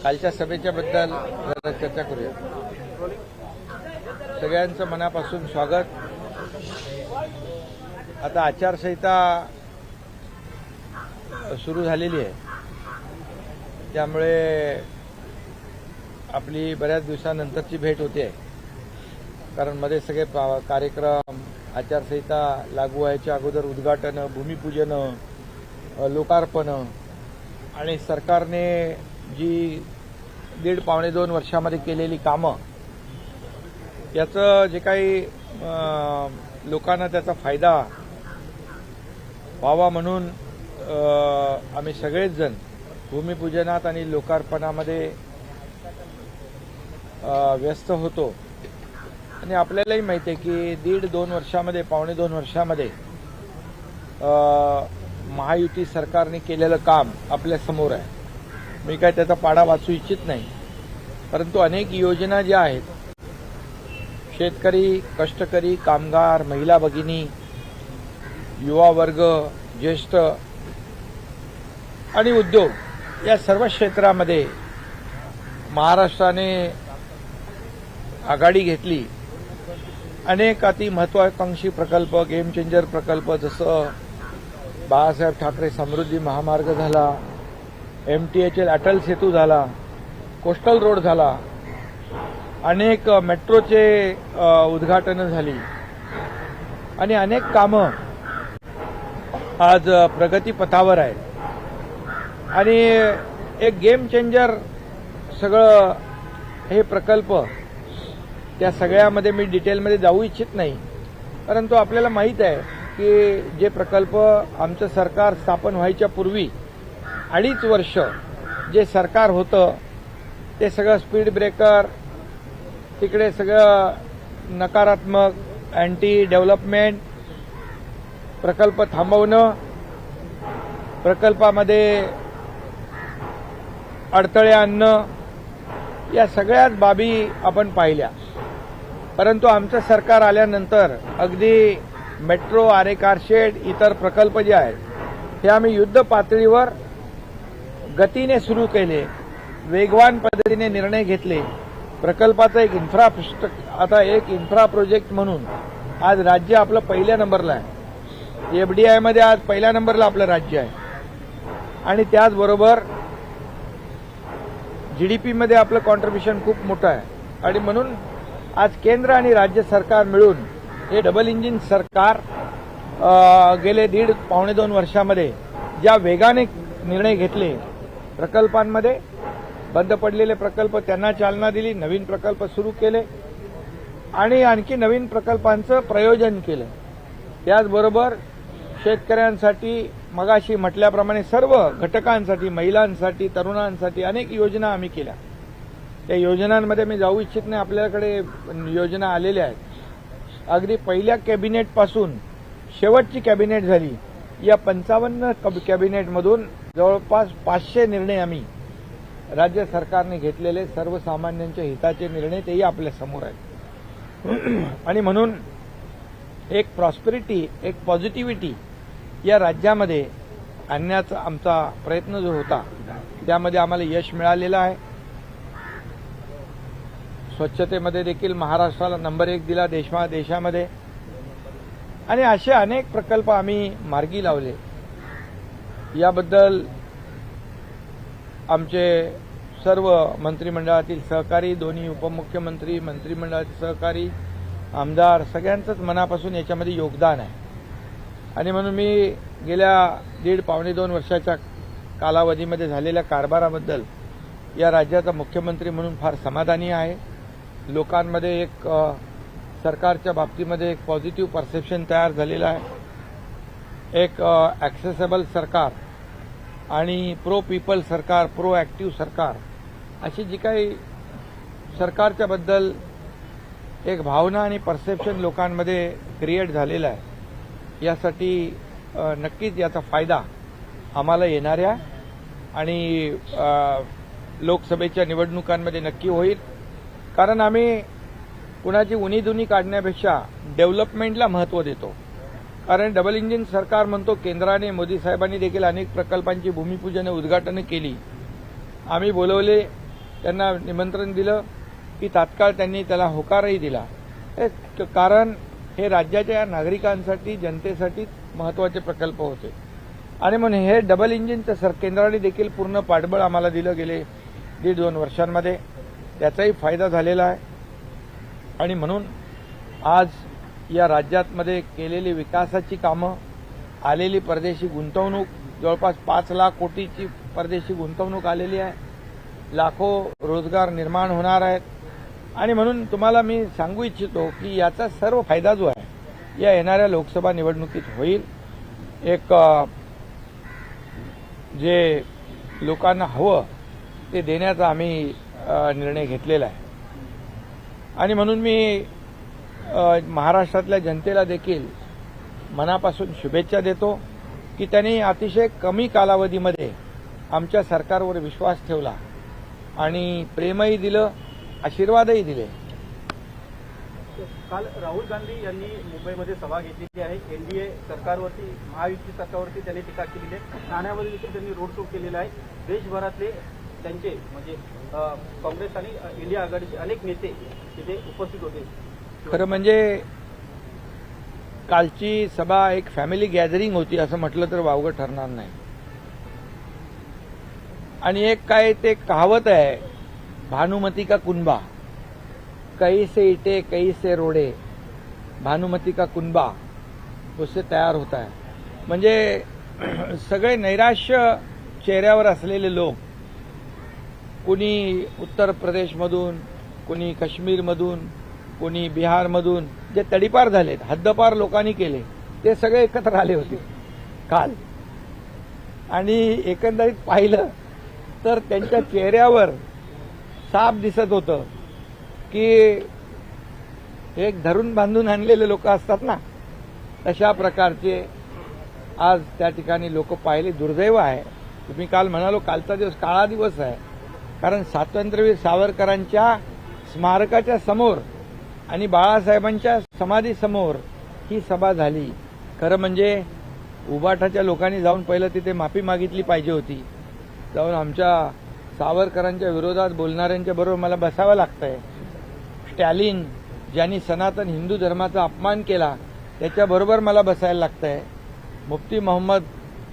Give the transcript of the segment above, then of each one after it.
कालच्या सभेच्या बद्दल जरा चर्चा करूया। सगळ्यांचं मनापासून स्वागत। आता आचारसंहिता सुरू झालेली आहे, त्यामुळे आपली बऱ्याच दिवसानंतरची भेट होते, कारण मध्ये सगळे कार्यक्रम आचारसंहिता लागू व्हायच्या अगोदर उद्घाटन, भूमिपूजन, लोकार्पण आणि सरकारने जी 1.5-2 वर्षामध्ये केलेली कामं, याचं जे काही लोकांना त्याचा फायदा व्हावा म्हणून आम्ही सगळेच जण भूमिपूजनात आणि लोकार्पणामध्ये व्यस्त होतो। आणि आपल्यालाही माहिती आहे की 1.5-2 वर्षामध्ये, 1.25-2 वर्षामध्ये महायुती सरकारने केलेलं काम आपल्या समोर आहे। मी काय त्याचा पाढा वाचू इच्छित नाही, परंतु अनेक योजना ज्या आहेत, शेतकरी, कष्टकरी, कामगार, महिला भगिनी, युवा वर्ग, ज्येष्ठ आणि उद्योग या सर्व क्षेत्रामध्ये महाराष्ट्राने आघाडी घेतली। अनेक अति महत्वाकांक्षी प्रकल्प, गेम चेंजर प्रकल्प, जसं बाळासाहेब ठाकरे समृद्धी महामार्ग झाला, MTHL अटल सेतू झाला, कोस्टल रोड झाला, अनेक मेट्रोचे उद्घाटनं झाली आणि अनेक कामं आज प्रगतीपथावर आहेत। आणि एक गेम चेंजर सगळं हे प्रकल्प, त्या सगळ्यामध्ये मी डिटेलमध्ये जाऊ इच्छित नाही, परंतु आपल्याला माहीत आहे की जे प्रकल्प आमचं सरकार स्थापन व्हायच्या पूर्वी 2.5 वर्ष जे सरकार होतं, ते सगळं स्पीड ब्रेकर, तिकडे सगळं नकारात्मक, अँटी डेव्हलपमेंट, प्रकल्प थांबवणं, प्रकल्पामध्ये अडथळे आणणं, या सगळ्याच बाबी आपण पाहिल्या। परंतु आमचं सरकार आल्यानंतर अगदी मेट्रो, आरे कारशेड, इतर प्रकल्प जे आहेत, हे आम्ही युद्ध पातळीवर गतीने सुरू केले, वेगवान पद्धतीने निर्णय घेतले। प्रकल्पाचा एक आता एक इन्फ्रा प्रोजेक्ट म्हणून आज राज्य आपलं पहिल्या नंबरला आहे। FDI मध्ये आज पहिल्या नंबरला आपलं राज्य आहे आणि त्याचबरोबर GDP मध्ये आपलं कॉन्ट्रिब्युशन खूप मोठं आहे। आणि म्हणून आज केंद्र आणि राज्य सरकार मिळून हे डबल इंजिन सरकार गेले 1.5-2 वर्षामध्ये ज्या वेगाने निर्णय घेतले, प्रकल्पांमध्ये बंद पडलेले प्रकल्प त्यांना चालना दिली, नवीन प्रकल्प सुरू केले आणि आणखी नवीन प्रकल्पांचं प्रयोजन केलं। त्याचबरोबर शेतकऱ्यांसाठी, मगाशी म्हटल्याप्रमाणे सर्व घटकांसाठी, महिलांसाठी, तरुणांसाठी अनेक योजना आम्ही केल्या। त्या योजनांमध्ये मी जाऊ इच्छित नाही, आपल्याकडे योजना आलेल्या आहेत। अगदी पहिल्या कॅबिनेटपासून शेवटची कॅबिनेट झाली, या 55 कॅबिनेटमधून जवळपास 500 निर्णय आम्ही राज्य सरकारने घेतलेले, सर्वसामान्यांच्या हिताचे निर्णय, तेही आपल्या समोर आहेत। आणि म्हणून एक प्रॉस्पेरिटी, एक पॉझिटिव्हिटी या राज्यामध्ये आणण्याचा आमचा प्रयत्न जो होता, त्यामध्ये आम्हाला यश मिळालेलं आहे। स्वच्छतेमध्ये देखील महाराष्ट्राला नंबर 1 दिला देशामध्ये, आणि असे अनेक प्रकल्प आम्ही मार्गी लावले। याबद्दल आमचे सर्व मंत्रिमंडळातील सहकारी, दोन्ही उपमुख्यमंत्री, मंत्रिमंडळातील सहकारी, आमदार, सगळ्यांचंच मनापासून याच्यामध्ये योगदान आहे। आणि म्हणून मी गेल्या 1.5-2 वर्षाच्या कालावधीमध्ये झालेल्या कारभाराबद्दल या राज्याचा मुख्यमंत्री म्हणून फार समाधानी आहे। लोकांमध्ये एक सरकारच्या बाबतीमध्ये एक पॉझिटिव्ह परसेप्शन तयार झालेलं आहे। एक ॲक्सेसेबल सरकार आणि प्रो पीपल सरकार, प्रो ॲक्टिव्ह सरकार, अशी जी काही सरकारच्या बद्दल एक भावना आणि परसेप्शन लोकांमध्ये क्रिएट झालेला आहे, यासाठी नक्कीच याचा फायदा आम्हाला येणाऱ्या आणि लोकसभेच्या निवडणुकांमध्ये नक्की होईल। कारण आम्ही कुणाची उणीधुनी काढण्यापेक्षा डेव्हलपमेंटला महत्त्व देतो। कारण डबल इंजिन सरकार म्हणतो, केंद्राने, मोदी साहेबांनी देखील अनेक प्रकल्पांची भूमिपूजन, उद्घाटन केली। आम्ही बोलवले त्यांना निमंत्रण दिलं की तात्काळ त्यांनी त्याला होकारही दिला. कारण हे राज्याच्या नागरिकांसाठी जनतेसाठी महत्त्वाचे प्रकल्प होते आणि म्हणून हे डबल इंजिनचं केंद्राने देखील पूर्ण पाठबळ आम्हाला दिलं गेले 1.5-2 वर्षांमध्ये. त्याचाही फायदा झालेला आहे आणि म्हणून आज या राज्यामध्ये केलेली विकासाची कामं, आलेली परदेशी गुंतवणूक, जवळपास 5 लाख कोटीची परदेशी गुंतवणूक आलेली आहे, लाखो रोजगार निर्माण होणार आहेत आणि म्हणून तुम्हाला मी सांगू इच्छितो की याचा सर्व फायदा जो आहे या येणाऱ्या लोकसभा निवडणुकीत होईल. एक जे लोकांना हवं ते देण्याचा आम्ही निर्णय घेतलेला आहे आणि म्हणून मी महाराष्ट्रातल्या जनतेला देखील मनापासून शुभेच्छा देतो की त्यांनी अतिशय कमी कालावधीमध्ये आमच्या सरकारवर विश्वास ठेवला आणि प्रेमही दिलं, आशीर्वादही दिले. काल राहुल गांधी यांनी मुंबईमध्ये सभा घेतलेली आहे. एनडीए सरकारवरती, महायुती सरकारवरती त्यांनी टीका केलेली आहे. ठाण्यामध्ये देखील त्यांनी रोड शो केलेला आहे. देशभरातले त्यांचे म्हणजे काँग्रेस आणि इंडिया आघाडीचे अनेक नेते तिथे उपस्थित होते. खरं म्हणजे कालची सभा एक फॅमिली गॅदरिंग होती असं म्हटलं तर वावगं ठरणार नाही. आणि एक काय ते कहावत आहे, भानुमती का कुनबा, कहीं से ईटे कहीं से रोडे, भानुमती का कुनबा उससे तयार होता है. म्हणजे सगळे नैराश्य चेहऱ्यावर असलेले लोक, कुणी उत्तर प्रदेशमधून, कुणी काश्मीरमधून, कुणी बिहारमधून जे तडीपार झालेत, हद्दपार लोकांनी केले, ते सगळे एकत्र आले होते काल. आणि एकंदरीत पाहिलं तर त्यांच्या चेहऱ्यावर साफ दिसत होतं की एक धरून बांधून आणलेले लोक असतात ना, तशा प्रकारचे आज त्या ठिकाणी लोक पाहिले. दुर्दैव आहे. तुम्ही काल म्हणालो कालचा दिवस काळा दिवस आहे, कारण स्वातंत्र्यवीर सावरकरांच्या स्मारकाच्या समोर आणि बाळासाहेबांच्या समाधीसमोर ही सभा झाली. खरं म्हणजे उबाठाच्या लोकांनी जाऊन पहिलं तिथे माफी मागितली पाहिजे होती. जाऊन आमच्या सावरकरांच्या विरोधात बोलणाऱ्यांच्या बरोबर मला बसावं लागतंय. स्टॅलिन ज्यांनी सनातन हिंदू धर्माचा अपमान केला त्याच्याबरोबर मला बसायला लागतंय. मुफ्ती मोहम्मद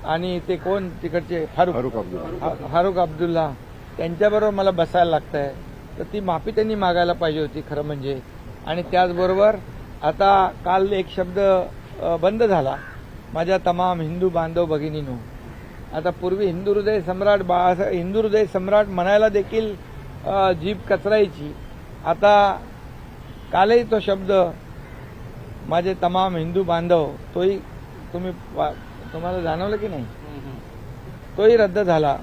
आणि ते कोण तिकडचे फारुख अब्दुल्ला त्यांच्याबरोबर मला बसायला लागतंय. तर ती माफी त्यांनी मागायला पाहिजे होती खरं म्हणजे. आणि त्याचबरोबर आता काल एक शब्द बंद झाला, माझ्या तमाम हिंदू बांधव भगिनींनो. आता पूर्वी हिंदू हृदय सम्राट बाळासाहेब, हिंदू हृदय सम्राट म्हणायला देखील जीभ कचरायची. आता कालही तो शब्द माझे तमाम हिंदू बांधव, तोही तुम्हाला जाणवलं की नाही, तोही रद्द झाला.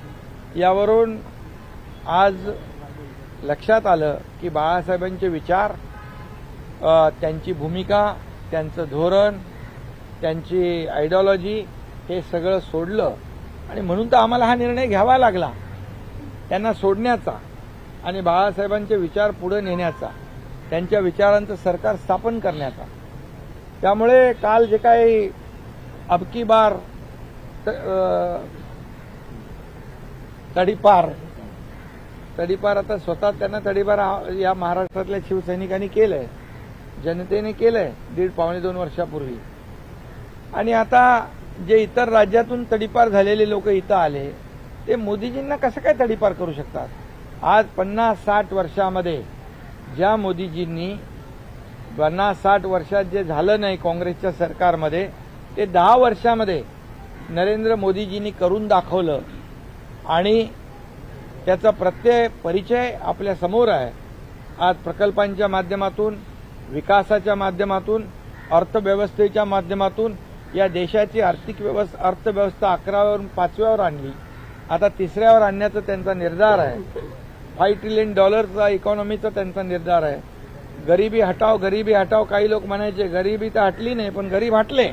यावरून आज लक्षात आलं की बाळासाहेबांचे विचार, त्यांची भूमिका, त्यांचं धोरण, त्यांची आयडिओलॉजी हे सगळं सोडलं. आणि म्हणून तर आम्हाला हा निर्णय घ्यावा लागला त्यांना सोडण्याचा आणि बाळासाहेबांचे विचार पुढे नेण्याचा, त्यांच्या विचारांचं सरकार स्थापन करण्याचा. त्यामुळे काल जे काही अबकी बार तडीपार आता स्वतः त्यांना तडीपार या महाराष्ट्रातल्या शिवसैनिकांनी केलंय, जनतेने केलंय 1.5-2 वर्षापूर्वी. आणि आता जे इतर राज्यातून तडीपार झालेले लोक इथं आले ते मोदीजींना कसं काय तडीपार करू शकतात. आज 50-60 वर्षामध्ये ज्या मोदीजींनी 50-60 वर्षात जे झालं नाही काँग्रेसच्या सरकारमध्ये ते 10 वर्षामध्ये नरेंद्र मोदीजींनी करून दाखवलं. आणि त्याचा परिचय आपल्या समोर आहे. आज प्रकल्पांच्या माध्यमातून, विकासाच्या माध्यमातून, अर्थव्यवस्थेच्या माध्यमातून या देशाची अर्थव्यवस्था 11व्यावरून 5व्यावर आणली. आता 3ऱ्यावर आणण्याचा त्यांचा निर्धार आहे. $5 ट्रिलियन इकॉनॉमीचा त्यांचा निर्धार आहे. गरिबी हटाव काही लोक म्हणायचे, गरिबी तर हटली नाही पण गरीब हटले.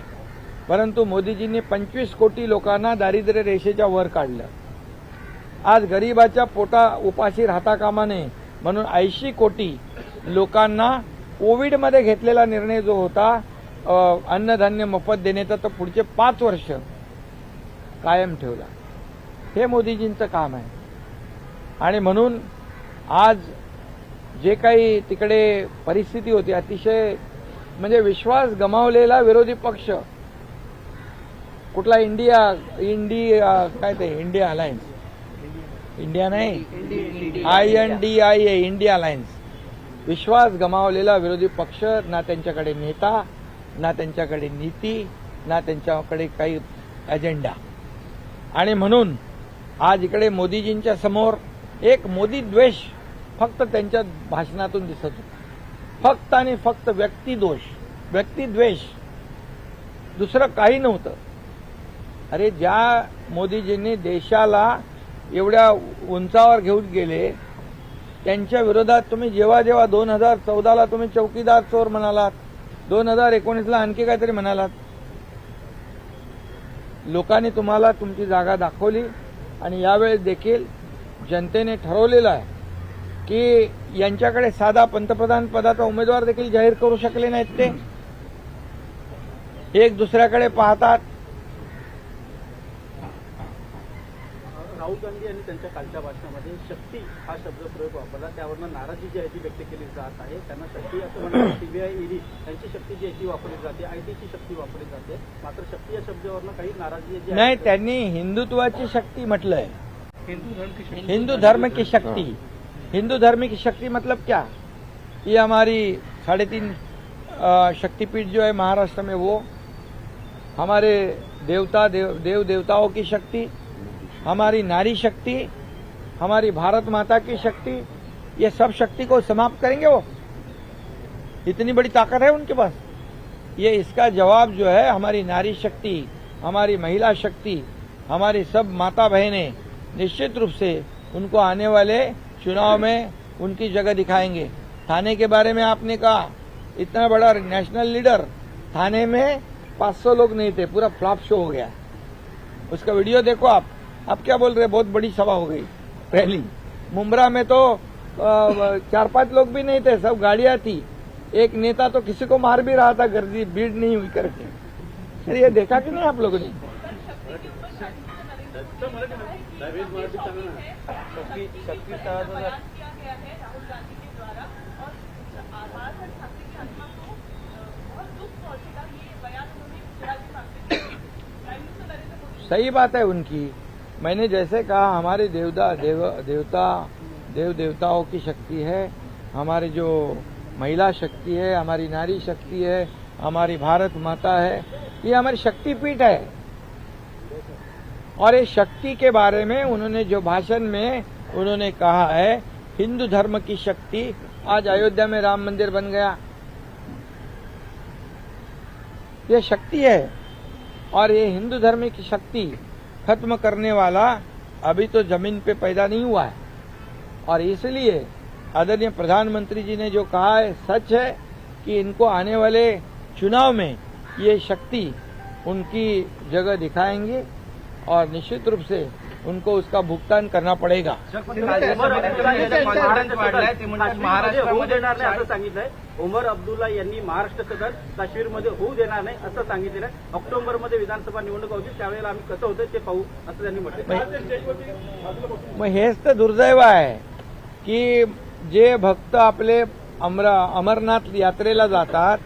परंतु मोदीजींनी 25 कोटी लोकांना दारिद्र्य रेषेच्या वर काढलं. आज गरिबाच्या पोटा उपाशी राहता कामा नये म्हणून 80 कोटी लोकांना कोविडमध्ये घेतलेला निर्णय जो होता अन्नधान्य मोफत देण्याचा, तो पुढचे 5 वर्ष कायम ठेवला. हे मोदीजींचं काम आहे. आणि म्हणून आज जे काही तिकडे परिस्थिती होती अतिशय म्हणजे विश्वास गमावलेला विरोधी पक्ष कुठला इंडिया काय ते इंडिया अलायन्स इंडिया नाही INDIA इंडिया अलायन्स विश्वास गमावलेला विरोधी पक्ष ना त्यांच्याकडे नेता ना त्यांच्याकडे नीती ना त्यांच्याकडे काही अजेंडा आणि म्हणून आज इकडे मोदीजींच्या समोर एक मोदी द्वेष फक्त त्यांच्या भाषणातून दिसत होता फक्त आणि फक्त व्यक्तिद्वेष दुसरं काही नव्हतं. अरे ज्या मोदीजींनी देशाला एवढ्या उंचावर घेऊन गेले त्यांच्या विरोधात तुम्ही जेव्हा 2014ला तुम्ही चौकीदार चोर म्हणालात 2019ला आणखी काहीतरी म्हणालात. लोकांनी तुम्हाला तुमची जागा दाखवली आणि यावेळेस देखील जनतेने ठरवलेलं आहे की यांच्याकडे साधा पंतप्रधान पदाचा उमेदवार देखील जाहीर करू शकले नाहीत. ते एक दुसऱ्याकडे पाहतात. राहुल गांधी यांनी त्यांच्या कालच्या भाषणामध्ये शक्ती हा शब्दप्रयोग वापरला. त्यावरनं नाराजी जी आहे ती व्यक्त केली जात आहे. त्यांना शक्ती असं म्हणतात CBI ED यांची शक्ती जी आहे ती वापरली जाते ITची शक्ती वापरली जाते. मात्र शक्ती या शब्दावरनं काही नाराजी जी नाही त्यांनी हिंदुत्वाची शक्ति म्हटलंय. हिंदू धर्म की शक्ति हिंदू धर्म की शक्ति मतलब क्या ये हमारी 3.5 शक्तिपीठ जो है महाराष्ट्र में वो हमारे देव देवताओं की शक्ति हमारी नारी शक्ति हमारी भारत माता की शक्ति ये सब शक्ति को समाप्त करेंगे वो इतनी बड़ी ताकत है उनके पास. ये इसका जवाब जो है हमारी नारी शक्ति हमारी महिला शक्ति हमारी सब माता बहनें निश्चित रूप से उनको आने वाले चुनाव में उनकी जगह दिखाएंगे. थाने के बारे में आपने कहा इतना बड़ा नेशनल लीडर थाने में 500 लोग नहीं थे पूरा फ्लॉप शो हो गया. उसका वीडियो देखो आप क्या बोल रहे बहुत बड़ी सभा हो गई. पहली मुंब्रा में तो 4-5 लोग भी नहीं थे सब गाड़ियां थी. एक नेता तो किसी को मार भी रहा था गर्दी भीड़ नहीं हुई करके. अरे ये देखा कि नहीं आप लोगों ने. सही बात है उनकी. मैंने जैसे कहा हमारे देवताओं की शक्ति है हमारी जो महिला शक्ति है हमारी नारी शक्ति है हमारी भारत माता है ये हमारी शक्तिपीठ है. और इस शक्ति के बारे में उन्होंने जो भाषण में उन्होंने कहा है हिंदू धर्म की शक्ति. आज अयोध्या में राम मंदिर बन गया ये शक्ति है. और ये हिंदू धर्म की शक्ति खत्म करने वाला अभी तो जमीन पे पैदा नहीं हुआ है. और इसलिए आदरणीय प्रधानमंत्री जी ने जो कहा है सच है कि इनको आने वाले चुनाव में ये शक्ति उनकी जगह दिखाएंगे और निश्चित रूप से उनको उसका भुगतान करना पड़ेगा. उमर अब्दुल्ला यांनी महाराष्ट्र सदन काश्मीरमध्ये होऊ देणार नाही असं सांगितलेलं आहे. ऑक्टोबरमध्ये विधानसभा निवडणूक होती त्यावेळेला आम्ही कसं होतं ते पाहू असं त्यांनी म्हटलं. मग हेच तर दुर्दैव आहे की जे भक्त आपले अमरनाथ यात्रेला जातात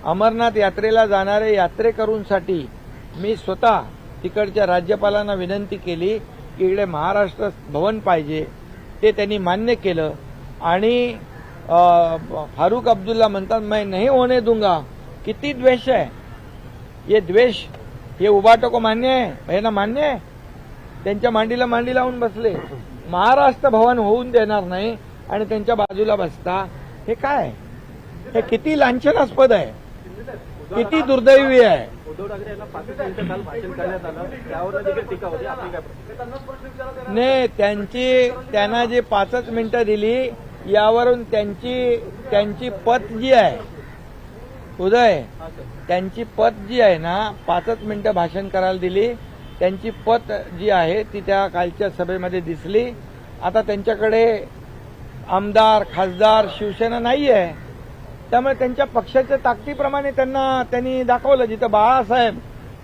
अमरनाथ यात्रेला जाणारे यात्रेकरूंसाठी मी स्वतः तिकडच्या राज्यपालांना विनंती केली की इकडे महाराष्ट्र भवन पाहिजे. ते त्यांनी मान्य केलं आणि फारूक अब्दुल्ला म्हणतात मैं नहीं होने दूंगा. किती द्वेष आहे. ये द्वेष हे उबाटो को मान्य आहे यांना मान्य आहे. त्यांच्या मांडीला मांडी लावून बसले. महाराष्ट्र भवन होऊन देणार नाही आणि त्यांच्या बाजूला बसता हे काय. हे किती लांछनास्पद आहे किती दुर्दैवी आहे. उद्धव ठाकरे यांना 5 मिनिटं काल भाषण करण्यात आलं त्यावर देखील टीका होती. आपली काय प्रतिक्रिया. नाही त्यांना जे 5 मिनिटं दिली यावरून त्यांची पत जी आहे उदय त्यांची पत जी आहे ना 5 मिनिटं भाषण करायला दिली त्यांची पत जी आहे ती त्या कालच्या सभेमध्ये दिसली. आता त्यांच्याकडे आमदार खासदार शिवसेना नाही आहे त्यामुळे त्यांच्या पक्षाच्या ताकदीप्रमाणे त्यांनी दाखवलं. जिथं बाळासाहेब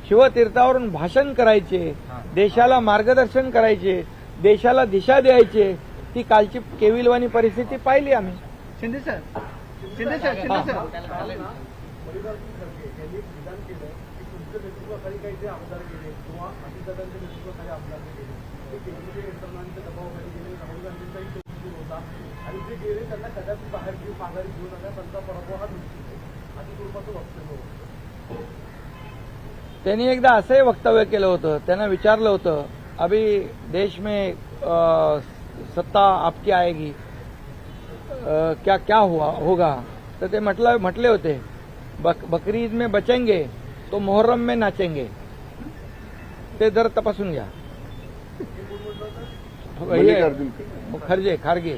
शिवतीर्थावरून भाषण करायचे देशाला मार्गदर्शन करायचे देशाला दिशा द्यायचे ती कालची केविलवाणी परिस्थिती पाहिली आम्ही. Shinde sir Shinde sir Shinde sir Mallikarjun Kharge यांनी विधान केलं की तुमच्या नेतृत्वाखाली काही जे आमदार गेले किंवा अजितदादांच्या नेतृत्वाखाली आमदार गेले ते केंद्रीय यंत्रणांच्या दबावाखाली गेले. राहुल गांधींचाही सुरू होता आणि जे गेले त्यांना कदाचित बाहेर घेऊन माघारी घेऊन आल्या. त्यांचा पराभव हा निश्चित आहे. अशा स्वरूपाचं वक्तव्य होतं. त्यांनी एकदा असंही वक्तव्य केलं होतं. त्यांना विचारलं होतं अभी देश में सत्ता आपकी आएगी, क्या क्या होगा. तर ते म्हटले होते बकरी ईद में बचेंगे तो मुहर्रम में नाचेंगे. ते जर तपासून घ्या. खारगे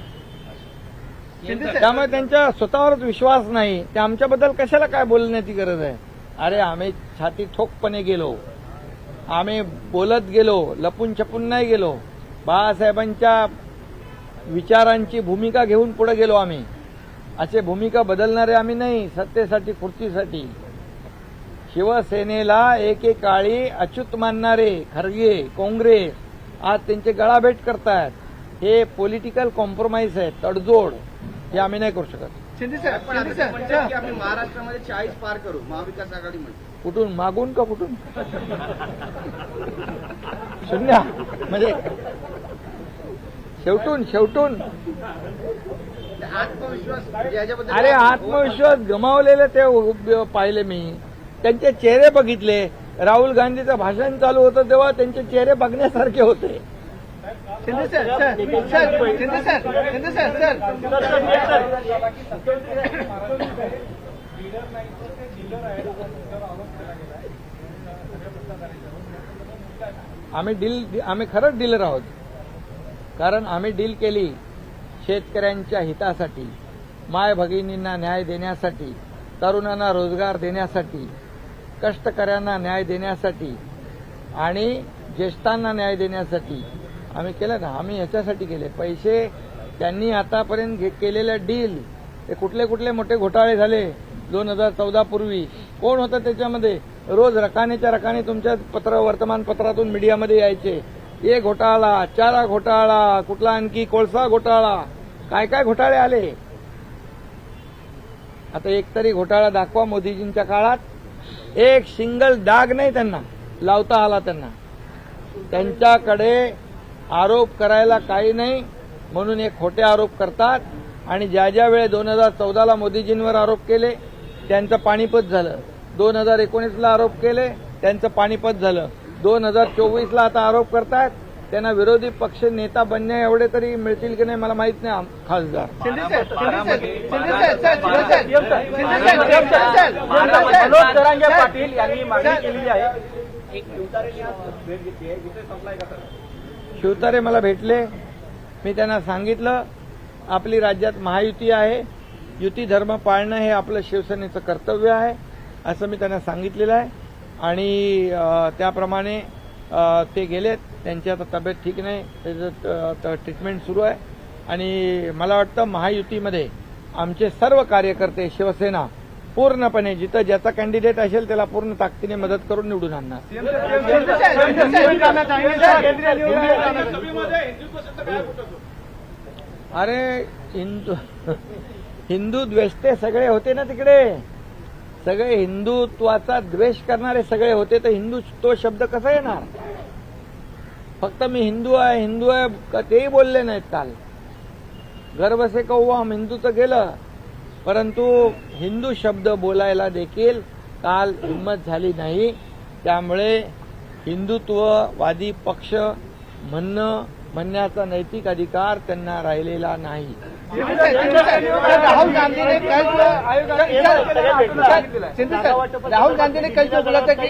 त्यामुळे त्यांच्या स्वतःवरच विश्वास नाही. ते आमच्याबद्दल कशाला काय बोलण्याची गरज आहे. अरे आम्ही छाती ठोकपणे गेलो, आम्ही बोलत गेलो, लपून छपून नाही गेलो. बाळासाहेबांच्या विचारांची भूमिका घेऊन पुढे गेलो आम्ही. असे भूमिका बदलणारे आम्ही नाही सत्तेसाठी खुर्चीसाठी. शिवसेनेला एकेकाळी अच्युत मानणारे खरगे काँग्रेस आज त्यांचे गळाभेट करतायत. हे पॉलिटिकल कॉम्प्रोमाइज आहे, तडजोड. हे आम्ही नाही करू शकत. शिंदे सर पण शिंदे आता म्हणतात सर की आम्ही महाराष्ट्रामध्ये 40 पार करू महाविकास आघाडी म्हणते. कुठून मागून का कुठून शून्य म्हणजे शेवटून आत्मविश्वास याच्याबद्दल अरे आत्मविश्वास गमावलेले ते पाहिले मी. त्यांचे चेहरे बघितले. राहुल गांधीचं भाषण चालू होतं तेव्हा त्यांचे चेहरे बघण्यासारखे होते. Shinde sir sir sir Shinde sir Shinde sir sir आम्ही खरंच डीलर आहोत. कारण आम्ही डील केली शेतकऱ्यांच्या हितासाठी, माय भगिनींना न्याय देण्यासाठी, तरुणांना रोजगार देण्यासाठी, कष्टकऱ्यांना न्याय देण्यासाठी आणि ज्येष्ठांना न्याय देण्यासाठी आम्ही केलं ना. आम्ही ह्याच्यासाठी केले. पैसे त्यांनी आतापर्यंत केलेल्या डील ते कुठले मोठे घोटाळे झाले 2014 पूर्वी. कोण होतं त्याच्यामध्ये. रोज रकाने तुमच्या वर्तमानपत्रातून मीडियामध्ये यायचे. हे घोटाळा, चारा घोटाळा, कुठला आणखी कोळसा घोटाळा, काय घोटाळे आले. आता एकतरी घोटाळा दाखवा मोदीजींच्या काळात. एक सिंगल डाग नाही त्यांना लावता आला. त्यांच्याकडे आरोप करायला काही नाही म्हणून हे खोटे आरोप करतात. आणि ज्या वेळे 2014ला मोदीजींवर आरोप केले त्यांचं पाणीपत झालं. 2019ला आरोप केले त्यांचं पाणीपत झालं. 2024ला आता आरोप करतायत. त्यांना विरोधी पक्ष नेता बनण्या एवढे तरी मिळतील की नाही मला माहित नाही. खासदार मनोज जरांगे पाटील यांनी मागणी केलेली आहे. शिवतारेंनी आज भेट घेतली आहे. विषय संपलाय का सर? शिवतारे मला भेटले. मी त्यांना सांगितलं आपली राज्यात महायुती आहे, युती धर्म पाळणं हे आपलं शिवसेनेचं कर्तव्य आहे असं मी त्यांना सांगितलेलं आहे. आणि त्याप्रमाणे ते गेलेत. त्यांची आता तब्येत ठीक नाही, त्याचं ट्रीटमेंट सुरू आहे. आणि मला वाटतं महायुतीमध्ये आमचे सर्व कार्यकर्ते शिवसेना पूर्णपणे जिथं ज्याचा कॅन्डिडेट असेल त्याला पूर्ण ताकदीने मदत करून निवडून आणणार. अरे हिंदू द्वेष्टे सगळे होते ना तिकडे. सगळे हिंदुत्वाचा द्वेष करणारे सगळे होते तर हिंदू तो शब्द कसा येणार. फक्त मी हिंदू आहे तेही बोलले नाहीत काल. गर्व से कहो हम हिंदू तर गेलं परंतु हिंदू शब्द बोलायला देखील काल हिंमत झाली नाही. त्यामुळे हिंदुत्ववादी पक्ष म्हणण्याचा नैतिक अधिकार त्यांना राहिलेला नाही. राहुल गांधी ने कल जो बोला था कि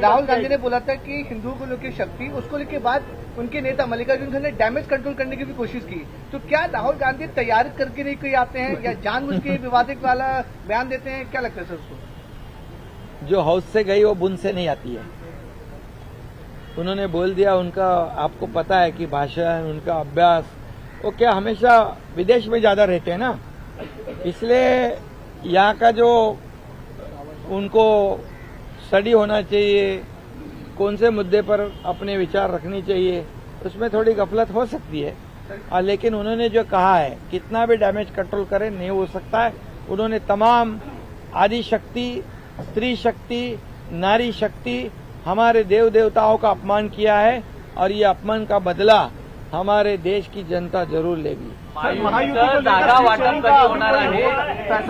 राहुल गांधी ने बोला था कि हिंदुओं को लेकर शक्ति, उसको लेकर बाद उनके नेता मल्लिकार्जुन खरगे ने डैमेज कंट्रोल करने की भी कोशिश की. तो क्या राहुल गांधी तैयारी करके नहीं कोई आते हैं या जानबूझ के विवादित वाला बयान देते हैं? क्या लगता है सर उसको? जो हौज से गई वो बुन से नहीं आती है. उन्होंने बोल दिया. उनका आपको पता है कि भाषण, उनका अभ्यास वो क्या हमेशा विदेश में ज्यादा रहते हैं ना, इसलिए यहाँ का जो उनको स्टडी होना चाहिए, कौन से मुद्दे पर अपने विचार रखनी चाहिए, उसमें थोड़ी गफलत हो सकती है. लेकिन उन्होंने जो कहा है कितना भी डैमेज कंट्रोल करें नहीं हो सकता है। उन्होंने तमाम आदि शक्ति, स्त्री शक्ति, नारी शक्ति, हमारे देव देवताओं का अपमान किया है और ये अपमान का बदला हमारे देश की जनता जरूर लेगी। महायुतीचं जागा वाटप कधी होणार आहे,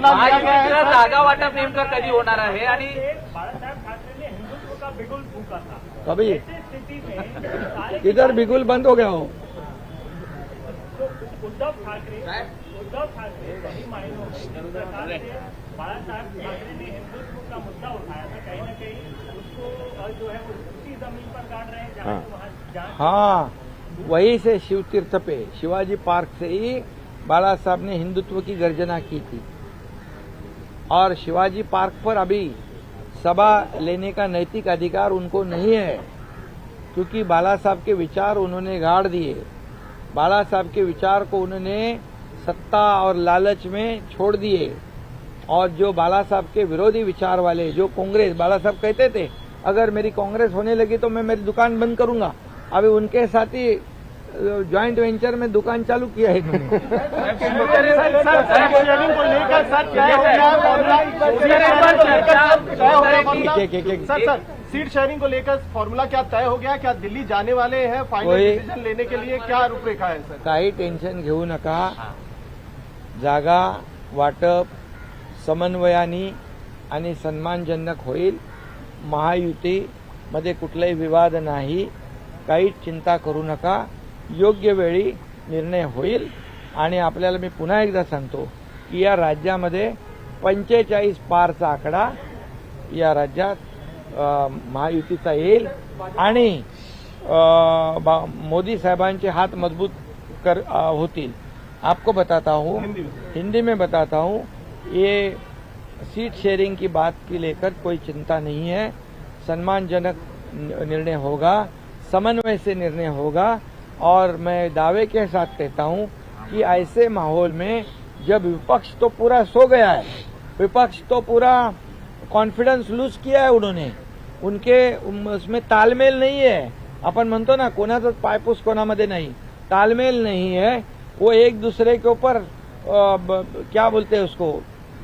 महायुतीचं जागा वाटप नेमकं कधी होणार आहे आणि बाळासाहेब ठाकरे ने हिंदुत्व का बिगुल फूका था। कभी ऐसी स्थिति में इधर बिगुल बंद हो गया हो। उद्धव ठाकरे सही मायनों में जिस प्रकार से बाळासाहेब ठाकरे ने हिंदुत्व का मुद्दा उठाया था, कहीं न कहीं उसको जो है वो उसी जमीन पर गाड़ रहे हैं जहाँ हाँ, वहीं से शिव तीर्थ पे शिवाजी पार्क से ही बाला साहब ने हिंदुत्व की गर्जना की थी और शिवाजी पार्क पर अभी सभा लेने का नैतिक अधिकार उनको नहीं है, क्योंकि बाला साहब के विचार उन्होंने गाड़ दिए। बाला साहब के विचार को उन्होंने सत्ता और लालच में छोड़ दिए और जो बाला साहब के विरोधी विचार वाले, जो कांग्रेस, बाला साहब कहते थे अगर मेरी कांग्रेस होने लगी तो मैं मेरी दुकान बंद करूंगा। अभी उनके साथ ही ज्वाइंट वेंचर में दुकान चालू किया है इन्होंने। सीट शेयरिंग को लेकर फॉर्मूला क्या तय हो गया? क्या दिल्ली जाने वाले हैं फाइनल डिसीजन लेने के लिए? क्या रूपरेखा है सर? काही टेन्शन घेऊ नका। जागा वाटप समन्वयाने आणि सन्मानजनक होईल। महायुतीमध्ये कुठलाही विवाद नाही, काही चिंता करू नका। योग्य वेळी निर्णय होईल आणि आपल्याला मी पुन्हा एकदा सांगतो की या राज्यामध्ये 45 पारचा आकडा या राज्यात महायुतीचा येईल आणि मोदी साहेबांचे हात मजबूत होतील। आपको बताता हूँ, हिंदी में बताता हूँ, ये सीट शेयरिंग की बात की लेकर कोई चिंता नहीं है। सम्मानजनक निर्णय होगा, समन्वय से निर्णय होगा और मैं दावे के साथ कहता हूं कि ऐसे माहौल में जब विपक्ष तो पूरा सो गया है, विपक्ष तो पूरा कॉन्फिडन्स लूज किया है उन्होंने, उनके उसमें तालमेल नहीं है। आपण म्हणतो ना कोणाचाच पायपूस कोणामध्ये नाही, तालमेल नहीं है। वो एक दूसरे के ऊपर क्या बोलते हैं उसको,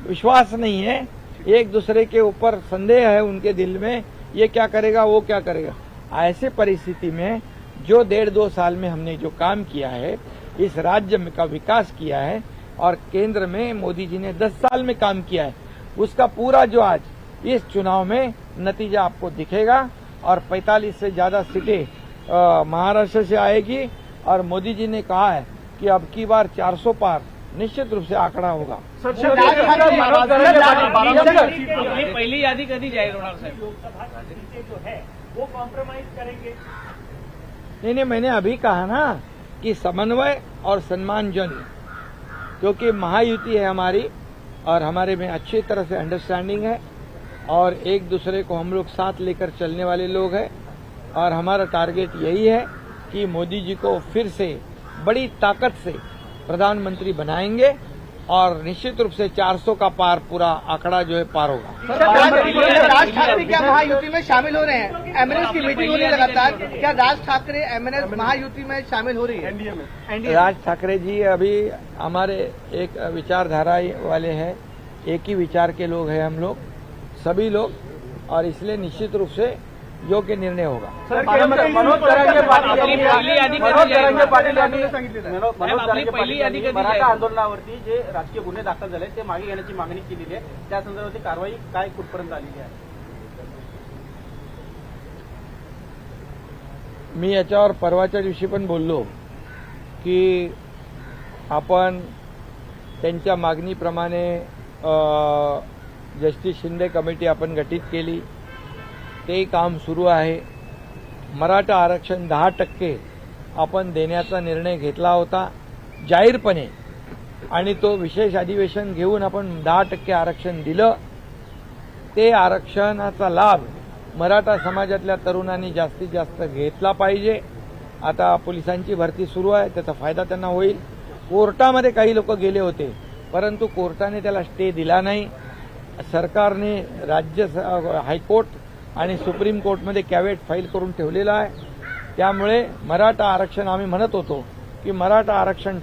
विश्वास नहीं है, एक दूसरे के ऊपर संदेह है उनके दिल में, ये क्या करेगा वो क्या करेगा। ऐसे परिस्थिति में जो 1.5-2 साल में हमने जो काम किया है, इस राज्य का विकास किया है और केंद्र में मोदी जी ने 10 साल में काम किया है, उसका पूरा जो आज इस चुनाव में नतीजा आपको दिखेगा और 45 से ज्यादा सीटें महाराष्ट्र से आएगी और मोदी जी ने कहा है कि अब की बार 400 पार निश्चित रूप से आंकड़ा होगा। पहिली यादी कधी जाहीर होणार साहेब? लोकसभा सीटें जो है वो कॉम्प्रोमाइज करेंगे। नहीं, मैंने अभी कहा ना कि समन्वय और सम्मानजन, क्योंकि महायुति है हमारी और हमारे में अच्छी तरह से अंडरस्टैंडिंग है और एक दूसरे को हम लोग साथ लेकर चलने वाले लोग हैं और हमारा टारगेट यही है कि मोदी जी को फिर से बड़ी ताकत से प्रधानमंत्री बनाएंगे और निश्चित रूप से 400 का पार पूरा आंकड़ा जो है पार होगा। राज ठाकरे क्या महायुति में शामिल हो रहे हैं? एमएनएस की मीटिंग हो रही है लगातार, क्या राज ठाकरे एमएनएस महायुति में शामिल हो रही है? एनडीए राज ठाकरे जी अभी हमारे एक विचारधारा वाले हैं, एक ही विचार के लोग हैं हम लोग सभी लोग, और इसलिए निश्चित रूप से योग्य निर्णय होगा। मनोज तरंगे पाटील यांनी मराठा आंदोलनावरती जे राजकीय गुन्हे दाखल झाले ते मागे घेण्याची मागणी केलेली आहे, त्या संदर्भात कारवाई काय कुठपर्यंत आलेली आहे? मी याच्यावर परवाच्या दिवशी पण बोललो की आपण त्यांच्या मागणीप्रमाणे जस्टिस शिंदे कमिटी आपण गठीत केली, ते काम सुरू आहे। मराठा आरक्षण 10% आपण देण्याचा निर्णय घेतला होता जाहीरपणे आणि तो विशेष अधिवेशन घेऊन आपण 10% आरक्षण दिलं। ते आरक्षणाचा लाभ मराठा समाजातल्या तरुणांनी जास्तीत जास्त घेतला पाहिजे। आता पोलिसांची भरती सुरू आहे, त्याचा फायदा त्यांना होईल। कोर्टामध्ये काही लोक गेले होते परंतु कोर्टाने त्याला स्टे दिला नाही। सरकारने राज्य हायकोर्ट आणि सुप्रीम कोर्टमध्ये कॅवेट फाईल करून ठेवलेला आहे। त्यामुळे मराठा आरक्षण आम्ही म्हणत होतो की मराठा आरक्षण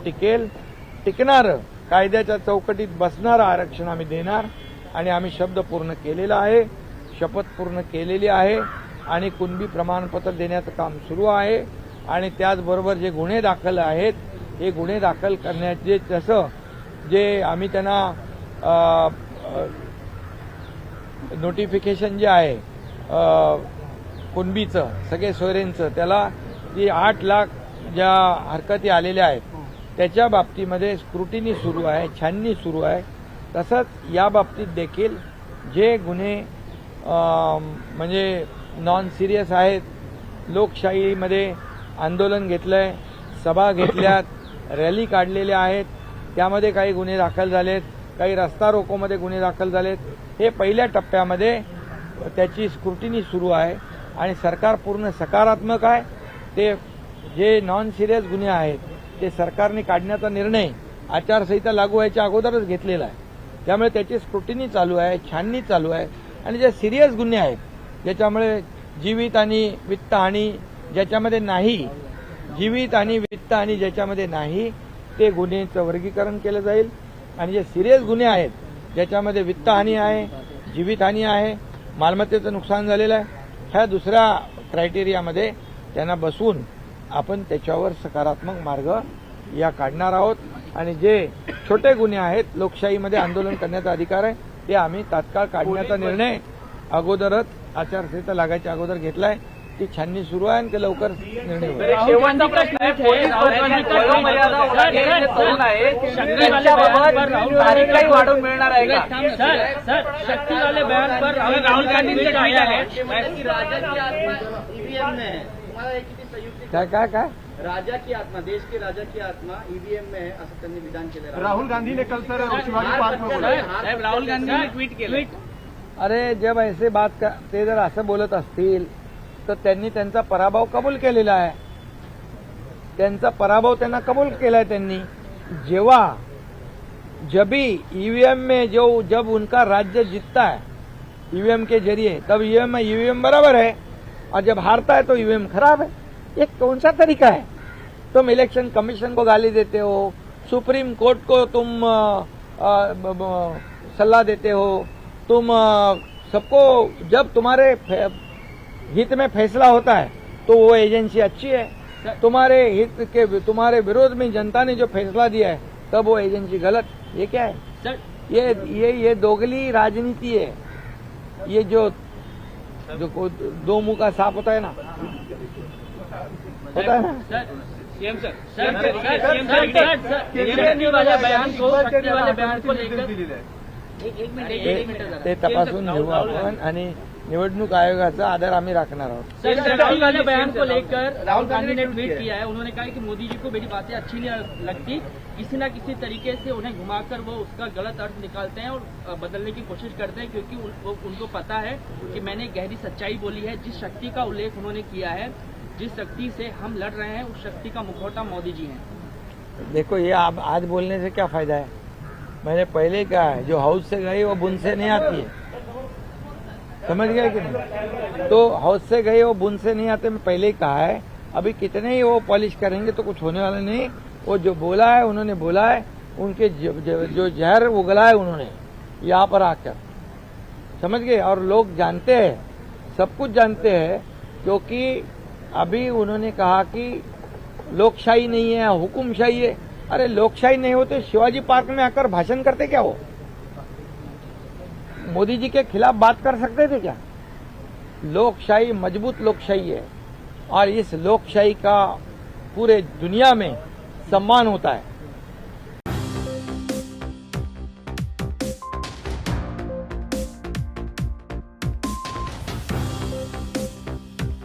टिकणारं कायद्याच्या चौकटीत बसणारं आरक्षण आम्ही देणार आणि आम्ही शब्द पूर्ण केलेला आहे, शपथ पूर्ण केलेली आहे आणि कुणबी प्रमाणपत्र देण्याचं काम सुरू आहे. आणि त्याचबरोबर जे गुन्हे दाखल आहेत हे गुन्हे दाखल करण्याचे जसं जे आम्ही त्यांना नोटिफिकेशन जे आहे कुणबीचं सगळे सोयरेंचं त्याला जी 8 लाख ज्या हरकती आलेल्या आहेत त्याच्या बाबतीमध्ये स्क्रुटिनी सुरू आहे, छाननी सुरू आहे. तसंच या बाबतीत देखील जे गुन्हे म्हणजे नॉन सिरियस आहेत, लोकशाहीमध्ये आंदोलन घेतलंय, सभा घेतल्यात, रॅली काढलेल्या आहेत, त्यामध्ये काही गुन्हे दाखल झालेत, काही रस्ता रोकोमध्ये गुन्हे दाखल झालेत. हे पहिल्या टप्प्यामध्ये त्याची स्क्रुटिनी सुरू आहे आणि सरकार पूर्ण सकारात्मक आहे. ते जे नॉन सिरियस गुन्हे आहेत ते सरकारने काढण्याचा निर्णय आचारसंहिता लागू व्हायच्या अगोदरच घेतलेला आहे. त्यामुळे त्याची स्क्रुटिनी चालू आहे, छाननी चालू आहे. आणि जे सिरियस गुन्हे आहेत ज्याच्यामुळे जीवित आणि वित्तहानी ज्याच्यामध्ये नाही, जीवित आणि वित्तहानी ज्याच्यामध्ये नाही ते गुन्ह्याचं वर्गीकरण केलं जाईल. आणि जे सिरियस गुन्हे आहेत ज्याच्यामध्ये वित्तहानी आहे, जीवितहानी आहे, मालमत्तेचं नुकसान झालेलं आहे, ह्या दुसऱ्या क्रायटेरियामध्ये त्यांना बसवून आपण त्याच्यावर सकारात्मक मार्ग या काढणार आहोत. आणि जे छोटे गुन्हे आहेत, लोकशाहीमध्ये आंदोलन करण्याचा अधिकार आहे, ते आम्ही तात्काळ काढण्याचा निर्णय अगोदरच आचारसंहिता लागायच्या अगोदर घेतलाय. ती छाननी सुरू आहे आणि ते लवकर निर्णय होईल. शेवटचा प्रश्न आहे, पोलीस वयोमर्यादा ओलांडलेले तरुण आहेत, त्यांच्याबाबत तारीखही वाढवून मिळणार आहे का? सर शक्ति वाले बयान पर राहुल गांधी ने कहा है राजा की आत्मा ईवीएम में है. तुम्हाला हे किती संयुक्त काय राजा की आत्मा, देश के राजा की आत्मा ईवीएम में है असं त्यांनी विधान केलं. राहुल गांधी ने कल सर शिवाजी पार्क में बोला. साहेब राहुल गांधी ने ट्वीट केलं. अरे जब ऐसे बात ते जर असं बोलत असतील तर त्यांनी त्यांचा पराभव कबूल केलेला आहे. त्यांचा पराभव त्यांना कबूल केलाय त्यांनी. जब ईवीएम में जब उनका राज्य जीतता है ईवीएम के जरिए तब ईवीएम बराबर है और जब हारता है तो ईवीएम खराब है. ये कौन सा तरीका है? तुम इलेक्शन कमीशन को गाली देते हो, सुप्रीम कोर्ट को तुम सलाह देते हो, तुम सबको जब तुम्हारे हित में फैसला होता है तो वो एजेंसी अच्छी है. तुम्हारे हित के तुम्हारे विरोध में जनता ने जो फैसला दिया है तब वो एजेंसी गलत. ये क्या है सर? ये दोगली राजनीति है. ये जो दो मुंह का सांप होता है ना, होता है ना. सीएम सर शक्ति वाले बयान को लेकर एक मिनट ते तपासून घेऊ आपण आणि निवडणूक आयोगाचा आदर आम्ही राखणार आहोत. शक्ति वाले बयान को लेकर राहुल गांधी ने ट्वीट किया है. उन्होंने कहा कि मोदी जी को मेरी बातें अच्छी नहीं लगती, किसी न किसी तरीके से उन्हें घुमाकर वो उसका गलत अर्थ निकालते हैं और बदलने की कोशिश करते हैं, क्योंकि उनको पता है कि मैंने गहरी सच्चाई बोली है. जिस शक्ति का उल्लेख उन्होंने किया है, जिस शक्ति से हम लड़ रहे हैं, उस शक्ति का मुखौटा मोदी जी हैं. देखो ये आज बोलने से क्या फायदा है? मैंने पहले ही कहा है, जो हाउस से गई वो बुन से नहीं आती है. समझ गए कि नहीं? तो हाउस से गए वो बुन से नहीं आते, मैं पहले ही कहा है. अभी कितने ही वो पॉलिश करेंगे तो कुछ होने वाला नहीं. वो जो बोला है उन्होंने बोला है, उनके जो जहर उगला है उन्होंने यहाँ पर आकर, समझ गए. और लोग जानते हैं, सब कुछ जानते हैं, क्योंकि अभी उन्होंने कहा कि लोकशाही नहीं है, हुकुमशाही है. अरे लोकशाही नहीं होते शिवाजी पार्क में आकर भाषण करते क्या? हो मोदी जी के खिलाफ बात कर सकते थे क्या? लोकशाही मजबूत लोकशाही है और इस लोकशाही का पूरे दुनिया में सम्मान होता है.